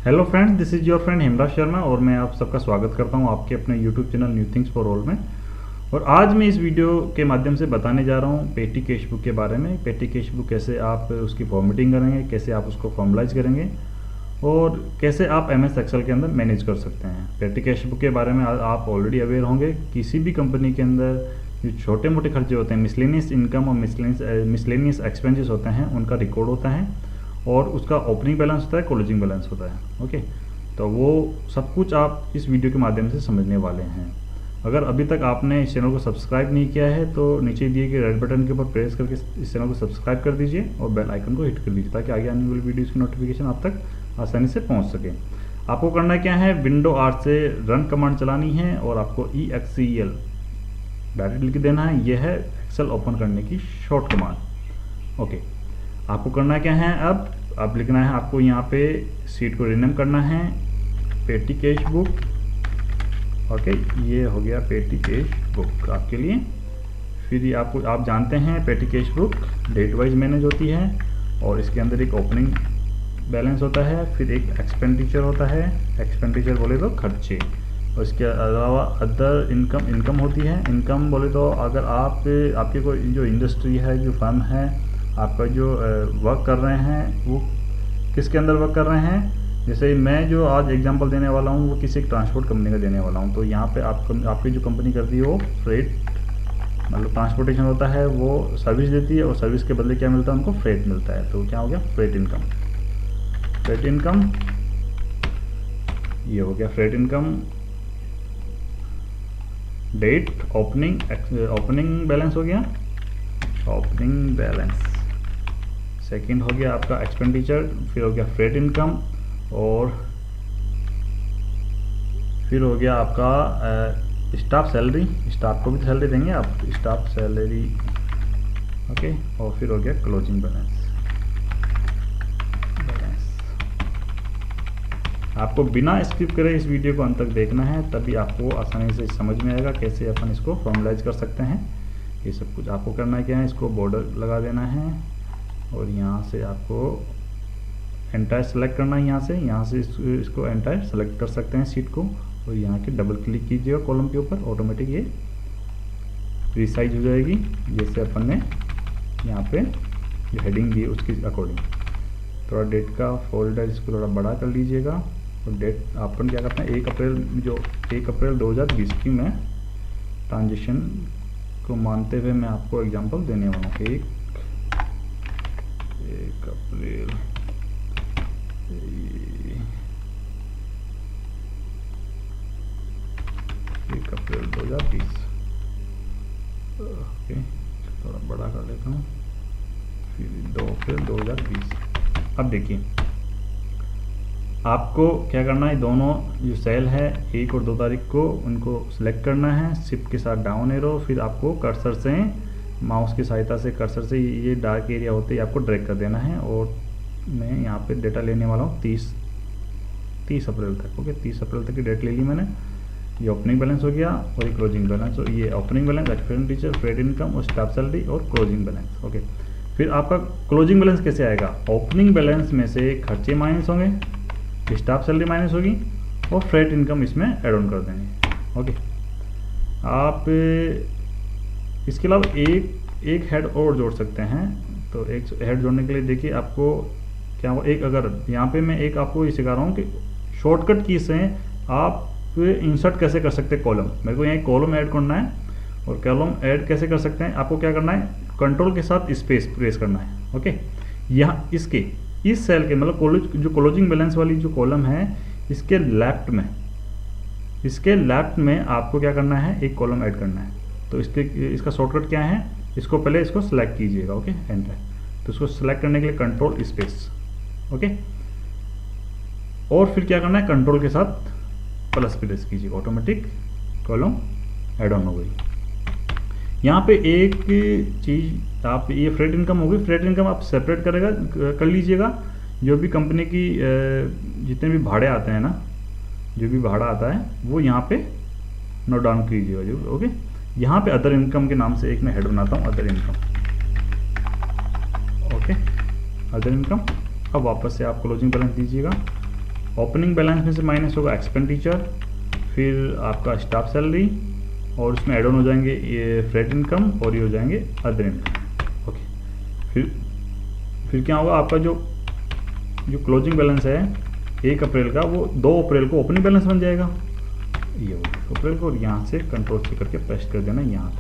Hello friends, this is your friend Hemraj Sharma और मैं आप सबका स्वागत करता हूं आपके अपने YouTube channel new things for all में। और आज मैं इस वीडियो के माध्यम से बताने जा रहा हूं पेटी कैश बुक के बारे में। पेटी कैश बुक कैसे आप उसकी फॉर्मेटिंग करेंगे, कैसे आप उसको फॉर्मलाइज करेंगे और कैसे आप MS एक्सेल के अंदर मैनेज कर सकते हैं। पेटी कैश बुक के बारे में आप ऑलरेडी अवेयर होंगे। किसी भी कंपनी के अंदर जो छोटे मोटे खर्चे होते हैं, मिसलेनियस इनकम और मिसलेनियस एक्सपेंसेस होते हैं, उनका रिकॉर्ड होता है और उसका ओपनिंग बैलेंस होता है, क्लोजिंग बैलेंस होता है। ओके, तो वो सब कुछ आप इस वीडियो के माध्यम से समझने वाले हैं। अगर अभी तक आपने इस चैनल को सब्सक्राइब नहीं किया है तो नीचे दिए गए रेड बटन के ऊपर प्रेस करके इस चैनल को सब्सक्राइब कर दीजिए और बेल आइकन को हिट कर दीजिए ताकि आगे आने वाली वीडियोज़ की नोटिफिकेशन आप तक आसानी से पहुंच सके। आपको करना क्या है, विंडो 8 से रन कमांड चलानी है और आपको EXCL डायरेक्ट लिख देना है। यह है एक्सेल ओपन करने की शॉर्ट कमांड। ओके, आपको करना क्या है, अब लिखना है आपको यहाँ पे सीट को रीनेम करना है पेटी कैश बुक। ओके, ये हो गया पेटी कैश बुक आपके लिए। फिर ये आप जानते हैं petty cash book date wise manage होती है और इसके अंदर एक ओपनिंग बैलेंस होता है, फिर एक एक्सपेंडिचर होता है। एक्सपेंडिचर बोले तो खर्चे, और इसके अलावा अदर इनकम होती है। इनकम बोले तो अगर आपके कोई जो इंडस्ट्री है, जो फर्म है, आपका जो वर्क कर रहे हैं वो किसके अंदर वर्क कर रहे हैं। जैसे मैं जो आज एग्जांपल देने वाला हूँ वो किसी ट्रांसपोर्ट कंपनी का देने वाला हूँ। तो यहाँ पे आपकी जो कंपनी करती है वो फ्रेट मतलब ट्रांसपोर्टेशन होता है, वो सर्विस देती है और सर्विस के बदले क्या मिलता है, उनको फ्रेट मिलता है। तो क्या हो गया, फ्रेट इनकम। फ्रेट इनकम ये हो गया freight income. Date opening balance हो गया, ओपनिंग बैलेंस। सेकंड हो गया आपका एक्सपेंडिचर, फिर हो गया फ्रेट इनकम और फिर हो गया आपका स्टाफ सैलरी। स्टाफ को भी सैलरी देंगे आप, स्टाफ सैलरी। ओके, और फिर हो गया क्लोजिंग बैलेंस। आपको बिना स्किप करे इस वीडियो को अंत तक देखना है, तभी आपको आसानी से समझ में आएगा कैसे अपन इसको फॉर्मलाइज कर सकते हैं। ये सब कुछ आपको करना है क्या है, इसको बॉर्डर लगा देना है और यहाँ से आपको एंटायर सेलेक्ट करना है। यहाँ से इसको एंटायर सेलेक्ट कर सकते हैं सीट को, और यहाँ के डबल क्लिक कीजिएगा कॉलम के ऊपर, ऑटोमेटिक ये रिसाइज हो जाएगी जैसे अपन ने यहाँ पे जो हेडिंग दी उसके अकॉर्डिंग। थोड़ा डेट का फोल्डर इसको थोड़ा बड़ा कर लीजिएगा और डेट अपन क्या करते हैं 1 अप्रैल 2020 की मैं ट्रांजिशन को मानते हुए मैं आपको एग्जांपल देने वाला हूँ। 1 अप्रैल 2020। ओके, थोड़ा बड़ा कर लेता हूँ, फिर 2 अप्रैल 2020। अब देखिए आपको क्या करना है, दोनों जो सेल है 1 और 2 तारीख को उनको सिलेक्ट करना है, शिफ्ट के साथ डाउन एरो, फिर आपको कर्सर से माउस की सहायता से कर्सर से ये डार्क एरिया होते ही आपको ड्रैग कर देना है। और मैं यहाँ पे डेटा लेने वाला हूँ 30 अप्रैल तक। ओके, 30 अप्रैल तक की डेट ले ली मैंने। ये ओपनिंग बैलेंस हो गया और ये क्लोजिंग बैलेंस। और ये opening balance, expenditure, freight income और स्टाफ सैलरी और क्लोजिंग बैलेंस। ओके, फिर आपका क्लोजिंग बैलेंस कैसे आएगा, ओपनिंग बैलेंस में से खर्चे माइनस होंगे, स्टाफ सैलरी माइनस होगी और फ्रेट इनकम इसमें ऐड ऑन कर देंगे। ओके, आप इसके अलावा एक हेड और जोड़ सकते हैं। तो एक हेड जोड़ने के लिए देखिए आपको क्या हो, एक अगर यहाँ पे मैं एक आपको ये सिखा रहा हूँ कि शॉर्टकट की से आप इंसर्ट कैसे कर सकते हैं कॉलम। मेरे को यहाँ एक कॉलम ऐड करना है और कॉलम ऐड कैसे कर सकते हैं, आपको क्या करना है, कंट्रोल के साथ स्पेस प्रेस करना है। ओके, यहाँ इस सेल के मतलब जो क्लोजिंग बैलेंस वाली जो कॉलम है इसके लेफ्ट में आपको क्या करना है, एक कॉलम ऐड करना है। तो इसका शॉर्टकट क्या है, इसको सेलेक्ट कीजिएगा। Okay, enter. तो इसको सेलेक्ट करने के लिए कंट्रोल स्पेस। ओके, और फिर क्या करना है, कंट्रोल के साथ प्लस प्रेस कीजिएगा, ऑटोमेटिक कॉलम ऐड ऑन हो गई। यहाँ पे एक चीज़ आप, ये फ्रेट इनकम होगी, फ्रेट इनकम आप सेपरेट कर लीजिएगा। जो भी कंपनी की जितने भी भाड़े आते हैं ना, जो भी भाड़ा आता है वो यहाँ पे नोट डाउन कीजिएगा जो। ओके, यहाँ पे अदर इनकम के नाम से एक मैं हेड बनाता हूँ, other income. Okay, other income. अब वापस से आप क्लोजिंग बैलेंस दीजिएगा ओपनिंग बैलेंस में से माइनस होगा एक्सपेंडिचर, फिर आपका स्टाफ सैलरी, और उसमें एड ऑन हो जाएंगे ये फ्रेट इनकम और ये हो जाएंगे अदर इनकम। ओके, फिर क्या होगा, आपका जो क्लोजिंग बैलेंस है 1 अप्रैल का, वो 2 अप्रैल को ओपनिंग बैलेंस बन जाएगा, ये होगा 2 अप्रैल को, और यहाँ से कंट्रोल से करके पेस्ट कर देना यहाँ तक।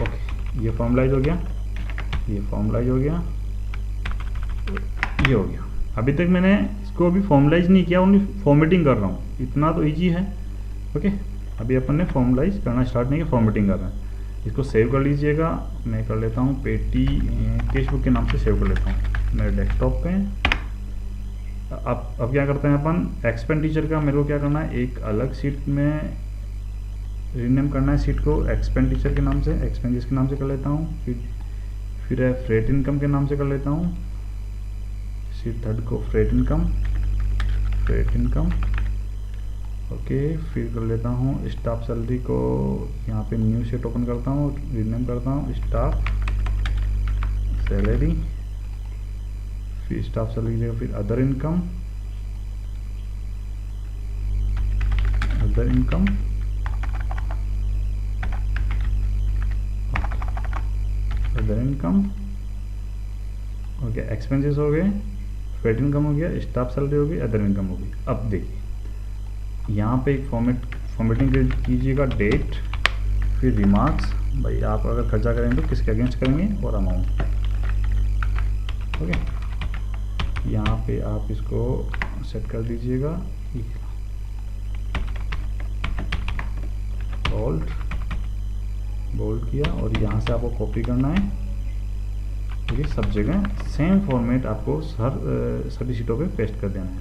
ओके, ये फॉर्मलाइज हो गया, ये फॉर्मलाइज हो गया, ये हो गया। अभी तक मैंने इसको अभी फॉर्मलाइज नहीं किया, ओनली फॉर्मेटिंग कर रहा हूँ, इतना तो ईजी है। ओके, अभी अपन ने फॉर्मलाइज करना स्टार्ट नहीं किया, फॉर्मेटिंग कर रहे हैं। इसको सेव कर लीजिएगा, मैं कर लेता हूँ पेटी कैश बुक के नाम से सेव कर लेता हूँ मेरे डेस्कटॉप पे। अब क्या करते हैं अपन, एक्सपेंडिचर का मेरे को क्या करना है, एक अलग सीट में रीनेम करना है सीट को, एक्सपेंडिचर के नाम से, एक्सपेंडिचर के नाम से कर लेता हूँ। फिर है फ्रेट इनकम के नाम से कर लेता हूँ, सीट 3 को freight income, freight income. Okay, फिर कर लेता हूँ स्टाफ सैलरी को, यहाँ पे न्यू शीट ओपन करता हूँ, रीनेम करता हूँ स्टाफ सैलरी, फिर स्टाफ सैलरी, फिर other income, other income, other income. Okay, expenses हो गए, फ्रेट इनकम हो गया, स्टाफ सैलरी हो गई, अदर इनकम हो गई। अब देखिए यहाँ पे एक फॉर्मेटिंग कीजिएगा, डेट, फिर रिमार्क्स, भाई आप अगर खर्चा करेंगे तो किसके अगेंस्ट करेंगे, और अमाउंट। ओके, यहाँ पे आप इसको सेट कर दीजिएगा, बोल्ड किया, और यहाँ से आपको कॉपी करना है। ठीक है, सब जगह सेम फॉर्मेट आपको सभी सीटों पे पेस्ट कर देना है।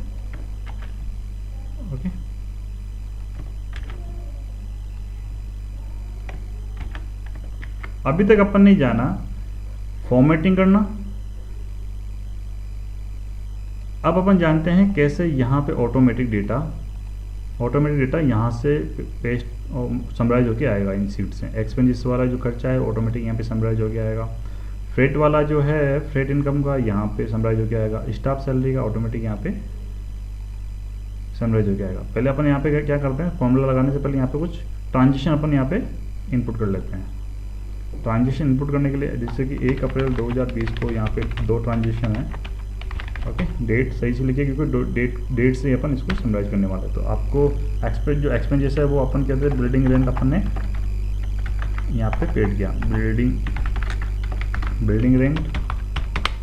ओके, अभी तक अपन नहीं जाना फॉर्मेटिंग करना। अब अपन जानते हैं कैसे यहाँ पे ऑटोमेटिक डेटा यहाँ से पेस्ट और समराइज होके आएगा इन सीट से। एक्सपेंसेस वाला जो खर्चा है ऑटोमेटिक यहाँ पे समराइज होके आएगा, फ्रेट वाला जो है फ्रेट इनकम का यहाँ पे समराइज होके आएगा, स्टाफ सैलरी का ऑटोमेटिक यहाँ पे समराइज होके आएगा। पहले अपन यहाँ पे क्या करते हैं, फॉर्मूला लगाने से पहले यहाँ पे कुछ ट्रांजिशन अपन यहाँ पे इनपुट कर लेते हैं। ट्रांजिशन इनपुट करने के लिए जैसे कि 1 अप्रैल 2020 को यहाँ पे 2 ट्रांजिशन है। ओके, डेट सही से लिखिए क्योंकि डेट से अपन इसको समराइज करने वाले हैं। तो आपको जो एक्सपेंस है वो अपन कहते हैं बिल्डिंग रेंट, अपन ने यहाँ पे पेड किया, बिल्डिंग रेंट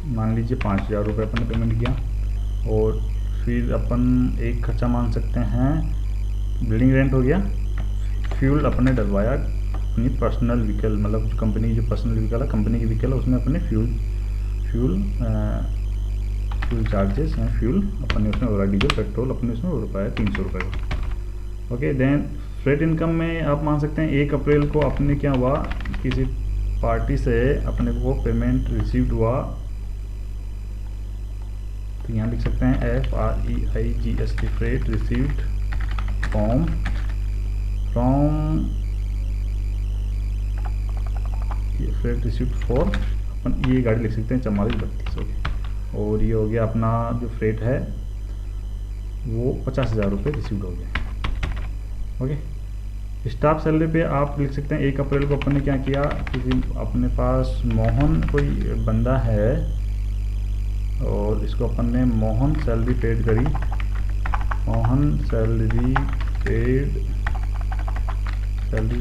मान लीजिए 5000 रुपये अपन ने पेमेंट किया। और फिर अपन एक खर्चा मान सकते हैं, बिल्डिंग रेंट हो गया, फ्यूल अपन ने डलवाया अपनी पर्सनल व्हीकल, मतलब कंपनी जो पर्सनल व्हीकल है, कंपनी की व्हीकल है, उसमें अपने फ्यूल चार्जेस हैं, फ्यूल अपन ने उसमें और डीजल पेट्रोल अपने उसमें रुपया 300 रुपये का। ओके, देन फ्रेट इनकम में आप मान सकते हैं 1 अप्रैल को अपने क्या हुआ, किसी पार्टी से अपने को पेमेंट रिसीव्ड हुआ, तो यहाँ लिख सकते हैं FREIGST फ्रेट रिसीव्ड फ्रॉम ये फ्रेट रिसीव्ड फॉर, अपन ये गाड़ी लिख सकते हैं 4432। ओके, और ये हो गया अपना जो फ्रेट है वो 50,000 रुपये रिसीव्ड हो गया। ओके, स्टाफ सैलरी पे आप लिख सकते हैं 1 अप्रैल को अपन ने क्या किया, किसी अपने पास मोहन कोई बंदा है और इसको अपन ने मोहन सैलरी पेड करी, Mohan salary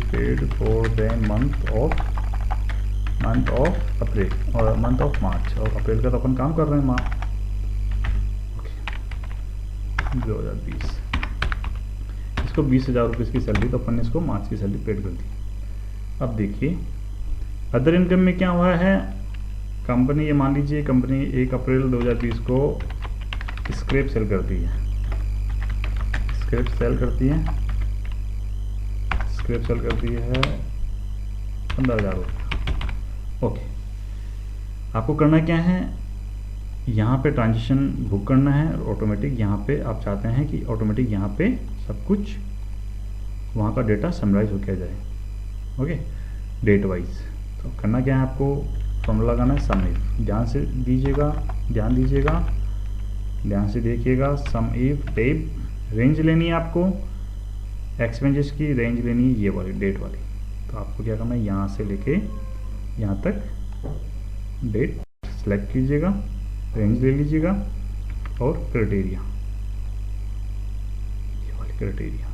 paid for the month of April और मंथ ऑफ मार्च, और अप्रैल का तो अपन काम कर रहे हैं ओके 2020, इसको 20,000 रुपये की सैलरी, तो अपन ने इसको मार्च की सैलरी पेड कर दी। अब देखिए अदर इनकम में क्या हुआ है, कंपनी, ये मान लीजिए कंपनी 1 अप्रैल 2020 को स्क्रैप सेल करती है, स्क्रैप सेल करती है 15,000 रुपये। ओके, आपको करना क्या है, यहाँ पे ट्रांजिशन बुक करना है और ऑटोमेटिक यहाँ पे आप चाहते हैं कि ऑटोमेटिक यहाँ पे सब कुछ वहाँ का डेटा समराइज हो के जाए। ओके, डेट वाइज तो करना क्या है, आपको फॉर्मूला लगाना है सबमिट, ध्यान दीजिएगा, ध्यान से देखिएगा, सम इफ टेप रेंज लेनी है आपको, एक्सपेंसेस की रेंज लेनी है ये वाली डेट वाली। तो आपको क्या करना है, यहाँ से लेके यहाँ तक डेट सेलेक्ट कीजिएगा, रेंज ले लीजिएगा और क्राइटेरिया, ये वाली क्राइटेरिया,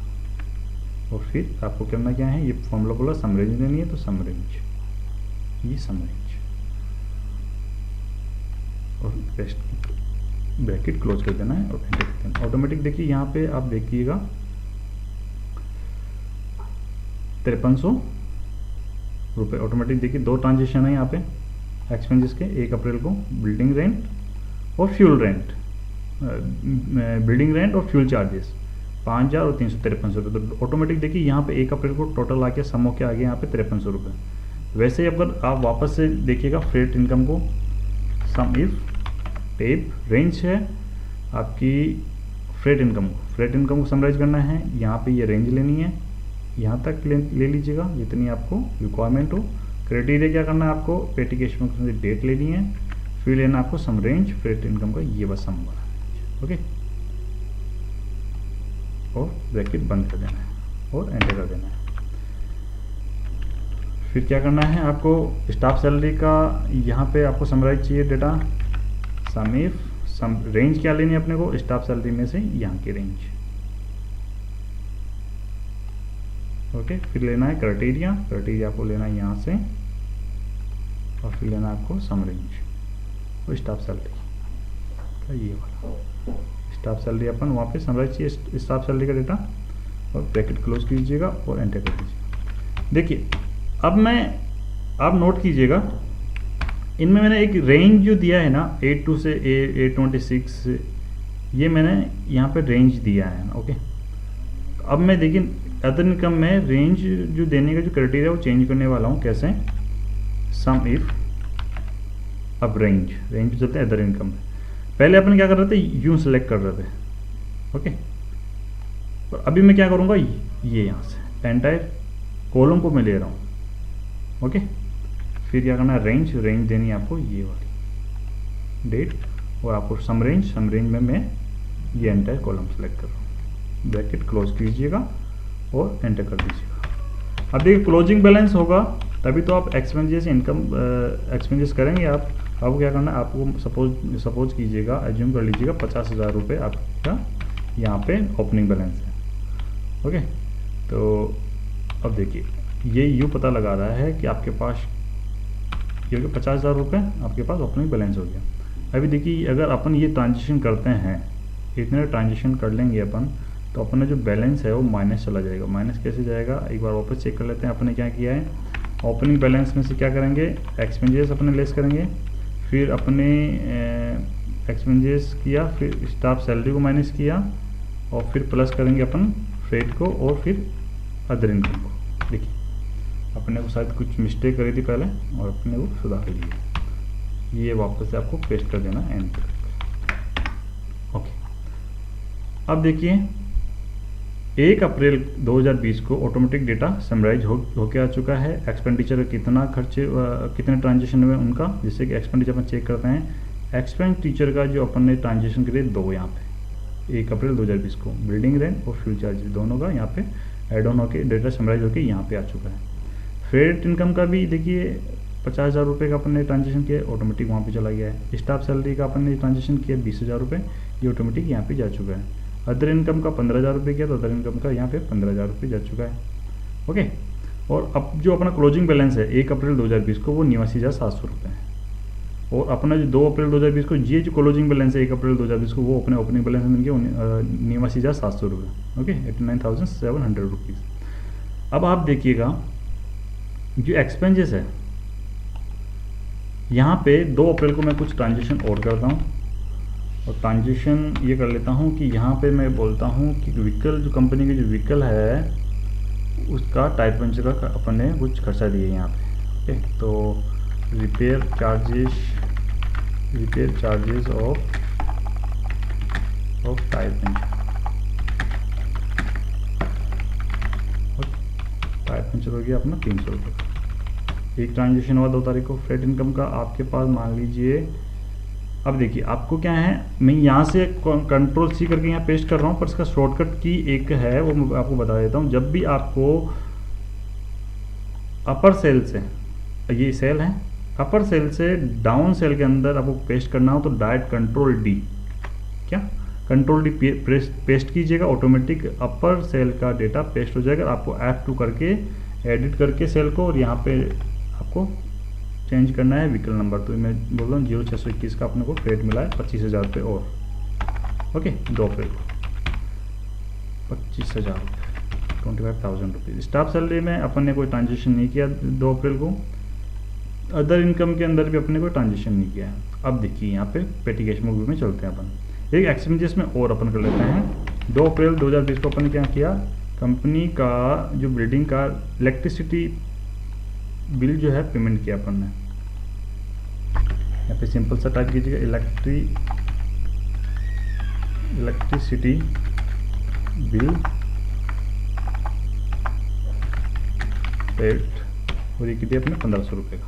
और फिर आपको करना क्या है, ये फॉर्मूला बोला सम रेंज लेनी है तो सम रेंज, ये सम रेंज, और ब्रैकेट क्लोज कर देना है और एंटर कर देना। ऑटोमेटिक देखिए यहाँ पे आप देखिएगा 5300 रुपये ऑटोमेटिक। देखिए 2 ट्रांजेक्शन है यहाँ पे एक्सपेंसेस के, 1 अप्रैल को बिल्डिंग रेंट और फ्यूल रेंट, बिल्डिंग रेंट और फ्यूल चार्जेस 5000 और 353 रुपये। तो ऑटोमेटिक देखिए यहाँ पे 1 अप्रैल को टोटल आके सम होके आ गया यहाँ पे 5300 रुपये। वैसे ही अगर आप वापस से देखिएगा फ्रेट इनकम को, सम इफ टेप रेंज है आपकी फ्रेट इनकम को समराइज करना है, यहाँ पे ये रेंज लेनी है, यहाँ तक ले लीजिएगा जितनी आपको रिक्वायरमेंट हो। क्राइटेरिया क्या करना है आपको, पेटी कैश बुक से डेट लेनी है, फिर लेना आपको सम रेंज फ्रेट इनकम का ये बस सम वाला, ओके, और ब्रैकेट बंद कर देना है और एंटर कर देना है। फिर क्या करना है आपको, स्टाफ सैलरी का यहाँ पे आपको समराइज चाहिए data, sum if sum range क्या लेनी है अपने को, स्टाफ सैलरी में से यहाँ की रेंज, ओके। फिर लेना है क्राइटेरिया आपको लेना है यहाँ से, और फिर लेना है आपको सम रेंज और स्टाफ सैलरी का ये वाला, स्टाफ सैलरी अपन वहाँ पे समराइज चाहिए स्टाफ सैलरी का डेटा, और ब्रैकेट क्लोज कीजिएगा और एंटर कर दीजिएगा। देखिए अब आप नोट कीजिएगा, इनमें मैंने एक रेंज जो दिया है ना 82 से 826, ये मैंने यहाँ पे रेंज दिया है ना, ओके। अब मैं देखिए अदर इनकम में रेंज जो देने का जो क्राइटेरिया वो चेंज करने वाला हूँ। कैसे, सम इफ, अब रेंज चलते हैं अदर इनकम में। पहले अपन क्या कर रहे थे, यूँ सेलेक्ट कर रहे थे, ओके। और अभी मैं क्या करूँगा, ये यहाँ से एंटायर कॉलम को मैं ले रहा हूँ, ओके। फिर क्या करना है, रेंज देनी है आपको ये वाली डेट, और आपको सम रेंज में मैं ये एंटायर कॉलम सेलेक्ट कर रहा हूँ, ब्रैकेट क्लोज कीजिएगा और एंटर कर दीजिएगा। अब देखिए क्लोजिंग बैलेंस होगा तभी तो आप एक्सपेंसेस एक्सपेंसेस करेंगे। आपको क्या करना है, आपको सपोज कीजिएगा, एज्यूम कर लीजिएगा 50,000 रुपये आपका यहाँ पे ओपनिंग बैलेंस है, ओके। तो अब देखिए ये यूँ पता लगा रहा है कि आपके पास ये 50,000 रुपये आपके पास ओपनिंग बैलेंस हो गया। अभी देखिए अगर अपन ये ट्रांजेक्शन करते हैं, इतने ट्रांजेक्शन कर लेंगे अपन, तो अपना जो बैलेंस है वो माइनस चला जाएगा। माइनस कैसे जाएगा, एक बार वापस चेक कर लेते हैं अपने क्या किया है। ओपनिंग बैलेंस में से क्या करेंगे, एक्सपेंसेस अपने लेस करेंगे, फिर अपने एक्सपेंसेस किया, फिर स्टाफ सैलरी को माइनस किया, और फिर प्लस करेंगे अपन फ्रेट को और फिर अदर इनकम को। देखिए अपने को शायद कुछ मिस्टेक करी थी पहले और अपने को सुधार लीजिए। ये वापस से आपको पेस्ट कर देना एंड, ओके। अब देखिए 1 अप्रैल 2020 को ऑटोमेटिक डेटा समराइज होके आ चुका है। एक्सपेंडिचर कितना खर्चे कितने ट्रांजेक्शन हुए उनका, जिससे कि एक्सपेंडिचर अपन चेक करते हैं। एक्सपेंडिचर का जो अपन ने ट्रांजेक्शन करे 2 यहाँ पे 1 अप्रैल 2020 को, बिल्डिंग रेंट और फ्यूल चार्जेस दोनों का यहाँ पे एड ऑन होके डेटा समराइज होके यहाँ पे आ चुका है। फ्रेट इनकम का भी देखिए 50,000 रुपये का अपन ने ट्रांजेक्शन किया, ऑटोमेटिक वहाँ पे चला गया है। स्टाफ सैलरी का अपन ने ट्रांजेक्शन किया 20,000 रुपये, ये ऑटोमेटिक यहाँ पे जा चुका है। अदर इनकम का 15,000 रुपये किया तो अदर इनकम का यहाँ पे 15,000 रुपये जा चुका है, ओके। और अब जो अपना क्लोजिंग बैलेंस है 1 अप्रैल 2020 को वो 89,700 रुपये है। और अपना जो 2 अप्रैल 2020 को ये जो क्लोजिंग बैलेंस है 1 अप्रैल 2020 को वो अपने ओपनिंग बैलेंस में 89,700 रुपये, ओके, 89,700 रुपीज़। अब आप देखिएगा जो एक्सपेंसेस है यहाँ पे 2 अप्रैल को मैं कुछ ट्रांजेक्शन और करता हूँ, और ट्रांजेक्शन ये कर लेता हूँ कि यहाँ पे मैं बोलता हूँ कि व्हीकल जो कंपनी की जो व्हीकल है उसका टायर पंचर का अपन ने कुछ खर्चा दिए यहाँ पे, ओके। तो repair charges of tyre puncture, tyre puncture हो गया अपना 300 रुपये। एक ट्रांजेक्शन हुआ 2 तारीख को फ्रेट इनकम का, आपके पास मान लीजिए अब देखिए आपको क्या है, मैं यहाँ से कंट्रोल सी करके यहाँ पेस्ट कर रहा हूँ, पर इसका शॉर्टकट की एक है वो मैं आपको बता देता हूँ। जब भी आपको अपर सेल से, ये सेल है, अपर सेल से डाउन सेल के अंदर आपको पेस्ट करना हो तो डायरेक्ट कंट्रोल डी, क्या कंट्रोल डी पेस्ट कीजिएगा, ऑटोमेटिक अपर सेल का डेटा पेस्ट हो जाएगा। आपको F2 करके एडिट करके सेल को, और यहाँ पे आपको चेंज करना है व्हीकल नंबर। तो मैं बोल रहा हूँ 0621 का अपने को क्रेडिट मिला है 25,000 रुपये और ओके 2 अप्रैल को 25,000 रुपये 25,000 रुपीज़। स्टाफ सैलरी में अपन ने कोई ट्रांजेक्शन नहीं किया 2 अप्रैल को। अदर इनकम के अंदर भी अपने कोई ट्रांजेक्शन नहीं किया है। अब देखिए यहाँ पे पेटी कैश बुक में चलते हैं अपन, एक एक्सपेंसेस में और अपन कर लेते हैं। 2 अप्रैल 2020 को अपन ने क्या किया, कंपनी का जो बिल्डिंग का इलेक्ट्रिसिटी बिल जो है पेमेंट किया अपन ने। यहाँ पे सिंपल सा टाइप कीजिएगा इलेक्ट्रिसिटी बिल पेड, और ये किया अपने 1500 रुपये का।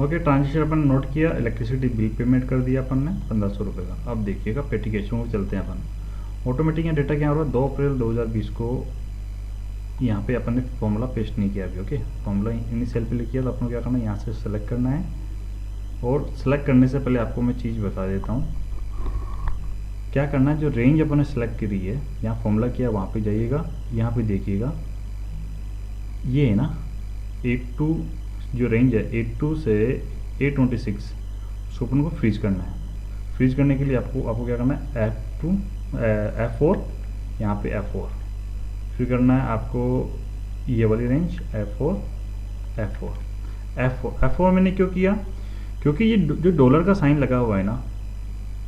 ओके ट्रांजेक्शन अपन नोट किया, इलेक्ट्रिसिटी बिल पेमेंट कर दिया अपन ने 1500 रुपये का। अब देखिएगा पेटी कैश में चलते हैं अपन। ऑटोमेटिक यहाँ डेटा क्या हो रहा है, 2 अप्रैल 2020 को यहाँ पे अपन ने फॉर्मूला पेस्ट नहीं किया अभी। ओके फॉर्मूला इन्हीं सेल पे लिखिए, तो अपन को क्या करना है, यहाँ से सेलेक्ट करना है। और सेलेक्ट करने से पहले आपको मैं चीज़ बता देता हूँ क्या करना है। जो रेंज अपन ने सेलेक्ट करी है, यहाँ फॉर्मूला किया, वहाँ पे जाइएगा, यहाँ पे देखिएगा ये है ना 82, जो रेंज है 82 से 826, उसको अपन को फ्रीज करना है। फ्रीज करने के लिए आपको क्या करना है, F4, यहाँ पे F4 फिर करना है आपको, ये वाली रेंज F4 मैंने क्यों किया, क्योंकि ये जो डॉलर का साइन लगा हुआ है ना,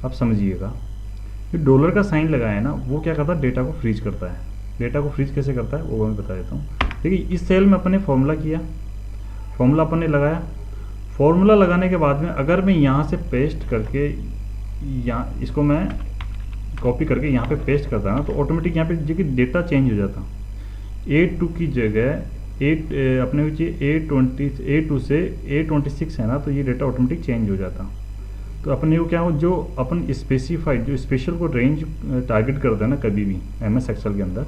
आप समझिएगा, जो डॉलर का साइन लगा है ना, वो क्या करता है, डेटा को फ्रीज करता है। डेटा को फ्रीज कैसे करता है वो मैं बता देता हूँ। देखिए इस सेल में अपने फॉर्मूला किया, फॉर्मूला अपन ने लगाया। फॉर्मूला लगाने के बाद में अगर मैं यहाँ से पेस्ट करके, यहाँ इसको मैं कॉपी करके यहाँ पे पेस्ट करता है ना, तो ऑटोमेटिक यहाँ पे देखिए डेटा चेंज हो जाता। 82 की जगह 8 अपने A2 से 826 है ना, तो ये डेटा ऑटोमेटिक चेंज हो जाता। तो अपने को क्या हो, जो अपन स्पेसिफाइड जो स्पेशल को रेंज टारगेट करते हैं ना कभी भी MS एक्सेल के अंदर,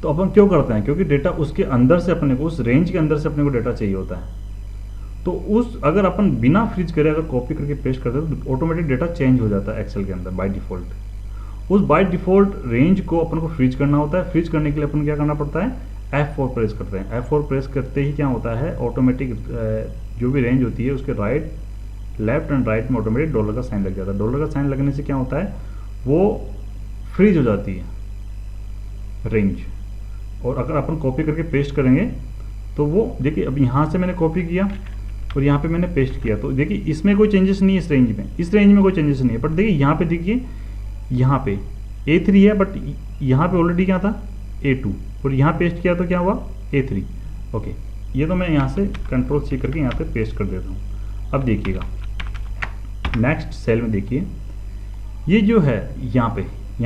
तो अपन क्यों करते हैं, क्योंकि डेटा उसके अंदर से अपने को, उस रेंज के अंदर से अपने को डेटा चाहिए होता है। तो उस अगर अपन बिना फ्रीज करे अगर कॉपी करके पेस्ट करते हैं तो ऑटोमेटिक डेटा चेंज हो जाता है एक्सेल के अंदर बाय डिफ़ॉल्ट। उस बाय डिफ़ॉल्ट रेंज को अपन को फ्रीज करना होता है। फ्रीज करने के लिए अपन क्या करना पड़ता है, F4 प्रेस करते हैं। F4 प्रेस करते ही क्या होता है, ऑटोमेटिक जो भी रेंज होती है उसके राइट, लेफ्ट एंड राइट में ऑटोमेटिक डॉलर का साइन लग जाता है। डॉलर का साइन लगने से क्या होता है, वो फ्रीज हो जाती है रेंज। और अगर अपन कॉपी करके पेस्ट करेंगे तो वो देखिए, अब यहाँ से मैंने कॉपी किया और यहाँ पे मैंने पेस्ट किया, तो देखिए इसमें कोई चेंजेस नहीं है, इस रेंज में कोई चेंजेस नहीं है। बट देखिए यहाँ पे, देखिए यहाँ पे A3 है, बट यहाँ पे ऑलरेडी क्या था A2, और यहाँ पेस्ट किया तो क्या हुआ A3। ओके ये तो मैं यहाँ से कंट्रोल C करके यहाँ पे पेस्ट कर देता हूँ। अब देखिएगा नेक्स्ट सेल में देखिए, ये जो है यहाँ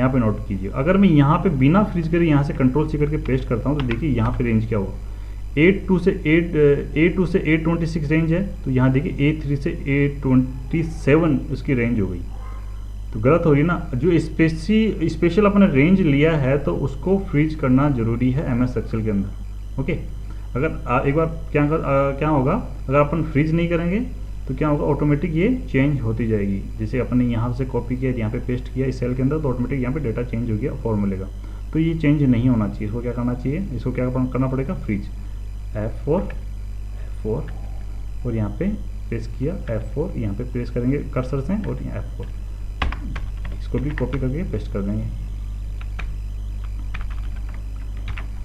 पे नोट कीजिए, अगर मैं यहाँ पे बिना फ्रीज करे यहाँ से कंट्रोल C करके पेस्ट करता हूँ, तो देखिए यहाँ पे रेंज क्या हुआ, A2 से 826 रेंज है, तो यहाँ देखिए A3 से 827 उसकी रेंज हो गई। तो गलत हो गई ना, जो स्पेशल अपने रेंज लिया है तो उसको फ्रीज करना जरूरी है MS एक्सेल के अंदर। ओके अगर एक बार क्या होगा, अगर अपन फ्रीज नहीं करेंगे तो क्या होगा, ऑटोमेटिक ये चेंज होती जाएगी। जैसे अपन ने यहाँ से कॉपी किया, यहाँ पे पेस्ट किया इस सेल के अंदर, तो ऑटोमेटिक यहाँ पे डेटा चेंज हो गया फॉर्मूले का। तो ये चेंज नहीं होना चाहिए। इसको क्या करना चाहिए, इसको क्या करना पड़ेगा, फ्रीज F4 और यहाँ पे प्रेस किया F4, यहाँ पे प्रेस करेंगे कर्सर से और यहाँ F4, इसको भी कॉपी करके पेस्ट कर देंगे।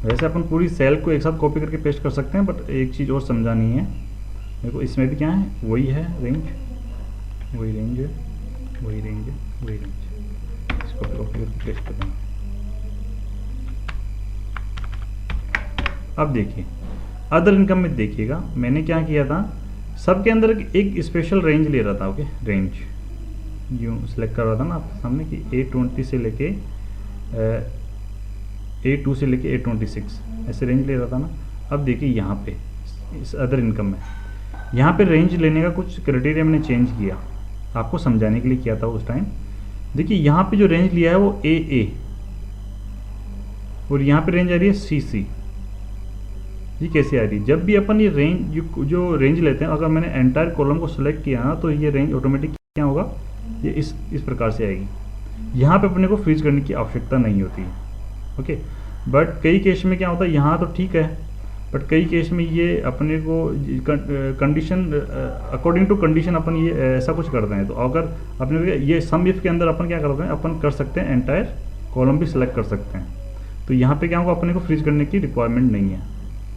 वैसे अपन पूरी सेल को एक साथ कॉपी करके पेस्ट कर सकते हैं, बट एक चीज़ और समझानी है देखो, इसमें भी क्या है, वही है रेंज, वही रेंज है, वही रेंज है, वही रेंज, इसको कॉपी करके पेस्ट कर देंगे। अब देखिए अदर इनकम में देखिएगा मैंने क्या किया था, सबके अंदर एक स्पेशल रेंज ले रहा था। ओके रेंज यूँ सेलेक्ट कर रहा था ना आपके सामने कि A20 से लेके A2 से लेके A26 ऐसे रेंज ले रहा था ना। अब देखिए यहाँ पे इस अदर इनकम में यहाँ पे रेंज लेने का कुछ क्राइटेरिया मैंने चेंज किया, आपको समझाने के लिए किया था उस टाइम। देखिए यहाँ पे जो रेंज लिया है वो ए और यहाँ पे रेंज आ रही है सी। ये कैसे आ रही है? जब भी अपन ये रेंज जो रेंज लेते हैं, अगर मैंने एंटायर कॉलम को सिलेक्ट किया ना तो ये रेंज ऑटोमेटिक क्या होगा, ये इस प्रकार से आएगी। यहाँ पे अपने को फ्रीज करने की आवश्यकता नहीं होती है। ओके, बट कई केस में क्या होता है, यहाँ तो ठीक है, बट कई केस में ये अपने को कंडीशन अकॉर्डिंग टू कंडीशन अपन ये ऐसा कुछ करते हैं। तो अगर अपने ये सम इफ के अंदर अपन क्या करते हैं, अपन कर सकते हैं एंटायर कॉलम भी सिलेक्ट कर सकते हैं। तो यहाँ पे क्या होगा, अपने को फ्रीज करने की रिक्वायरमेंट नहीं है।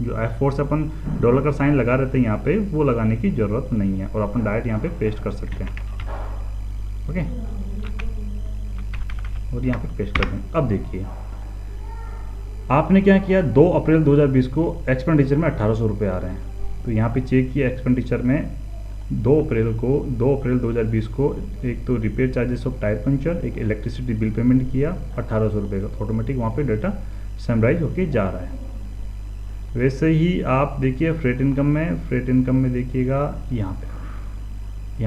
जो F4 से अपन डॉलर का साइन लगा रहते हैं यहाँ पे, वो लगाने की ज़रूरत नहीं है और अपन डायरेक्ट यहाँ पे पेस्ट कर सकते हैं। ओके, और यहाँ पे पेस्ट कर दें। अब देखिए आपने क्या किया, 2 अप्रैल 2020 को एक्सपेंडिचर में 1800 रुपये आ रहे हैं। तो यहाँ पे चेक किया एक्सपेंडिचर में 2 अप्रैल 2020 को एक तो repair charges of tyre puncture, एक इलेक्ट्रिसिटी बिल पेमेंट किया 1800 रुपये का। ऑटोमेटिक वहाँ पे डाटा समराइज होके जा रहा है। वैसे ही आप देखिए फ्रेट इनकम में देखिएगा यहाँ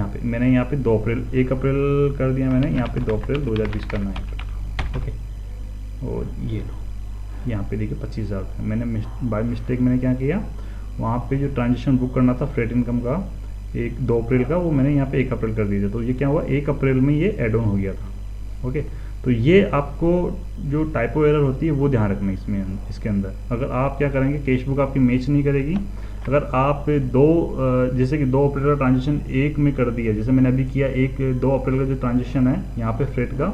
पे मैंने यहाँ पे 1 अप्रैल कर दिया मैंने, यहाँ पे 2 अप्रैल 2020 करना है। ओके, और ये लो यहाँ पे देखिए 25,000 रुपये मैंने बाय मिस्टेक मैंने क्या किया, वहाँ पे जो ट्रांजेक्शन बुक करना था फ्रेट इनकम का 2 अप्रैल का, वो मैंने यहाँ पे 1 अप्रैल कर दिया था। तो ये क्या हुआ, 1 अप्रैल में ये एड ऑन हो गया था। ओके, तो ये आपको जो टाइपो एरर होती है वो ध्यान रखना इसके अंदर। अगर आप क्या करेंगे, कैश बुक आपकी मैच नहीं करेगी। अगर आप जैसे कि 2 अप्रैल का ट्रांजेक्शन 1 में कर दिया, जैसे मैंने अभी किया 2 अप्रैल का जो ट्रांजेक्शन है यहाँ पे फ्रेट का,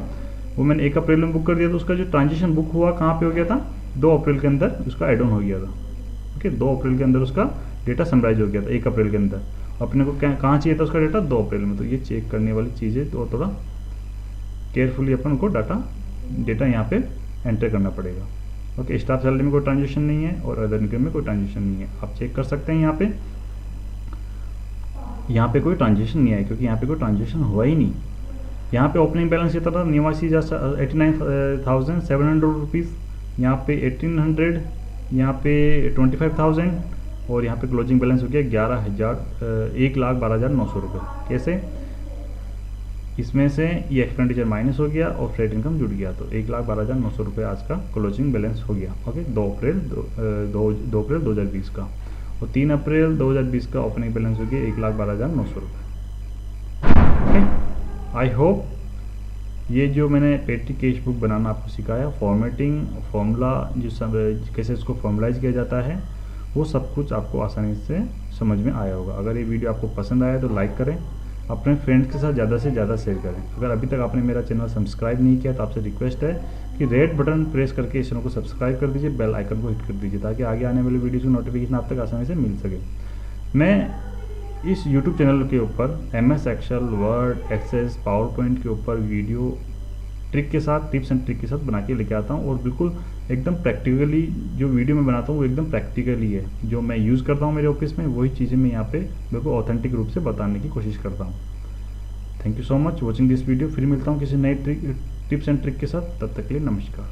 वो मैंने 1 अप्रैल में बुक कर दिया। तो उसका जो ट्रांजेक्शन बुक हुआ कहाँ पे हो गया था, 2 अप्रैल के अंदर उसका एड ऑन हो गया था। ओके, 2 अप्रैल के अंदर उसका डेटा समराइज हो गया था 1 अप्रैल के अंदर। अपने को कहाँ चाहिए था उसका डेटा, 2 अप्रैल में। तो ये चेक करने वाली चीज़ें तो थोड़ा केयरफुली अपन को डेटा यहाँ पे एंटर करना पड़ेगा। ओके, स्टाफ सैलरी में कोई ट्रांजेक्शन नहीं है और अदर इनकम में कोई ट्रांजेक्शन नहीं है। आप चेक कर सकते हैं यहाँ पे कोई ट्रांजेक्शन नहीं आया, क्योंकि यहाँ पे कोई ट्रांजेक्शन हुआ ही नहीं। यहाँ पे ओपनिंग बैलेंस ये था 89,700 रुपीज़, यहाँ पे 1800, यहाँ पे 25,000 और यहाँ पे क्लोजिंग बैलेंस हो गया 1,12,900 रुपये। कैसे, इसमें से ये एक्सपेंडिचर माइनस हो गया और फ्रेट इनकम जुड़ गया, तो 1,12,900 रुपये आज का क्लोजिंग बैलेंस हो गया। ओके, 2 अप्रैल 2020 का। और 3 अप्रैल 2020 का ओपनिंग बैलेंस हो गया 1,12,900 रुपये। ओके, आई होप ये जो मैंने पेटी कैश बुक बनाना आपको सिखाया, फॉर्मेटिंग, फॉर्मूला, जो सब कैसे इसको फॉर्मलाइज किया जाता है, वो सब कुछ आपको आसानी से समझ में आया होगा। अगर ये वीडियो आपको पसंद आया तो लाइक करें, अपने फ्रेंड्स के साथ ज़्यादा से ज़्यादा शेयर करें। अगर अभी तक आपने मेरा चैनल सब्सक्राइब नहीं किया तो आपसे रिक्वेस्ट है कि रेड बटन प्रेस करके इस चैनल को सब्सक्राइब कर दीजिए, बेल आइकन को हिट कर दीजिए, ताकि आगे आने वाली वीडियोज़ की नोटिफिकेशन आप तक आसानी से मिल सके। मैं इस YouTube चैनल के ऊपर MS excel, word, access, power point के ऊपर वीडियो ट्रिक के साथ, टिप्स एंड ट्रिक के साथ बना के लेके आता हूँ, और बिल्कुल एकदम प्रैक्टिकली जो वीडियो मैं बनाता हूँ वो एकदम प्रैक्टिकली है। जो मैं यूज़ करता हूँ मेरे ऑफिस में, वही चीज़ें मैं यहाँ पे बिल्कुल ऑथेंटिक रूप से बताने की कोशिश करता हूँ। Thank you so much watching this video. फिर मिलता हूँ किसी नए टिप्स एंड ट्रिक के साथ, तब तक के लिए नमस्कार।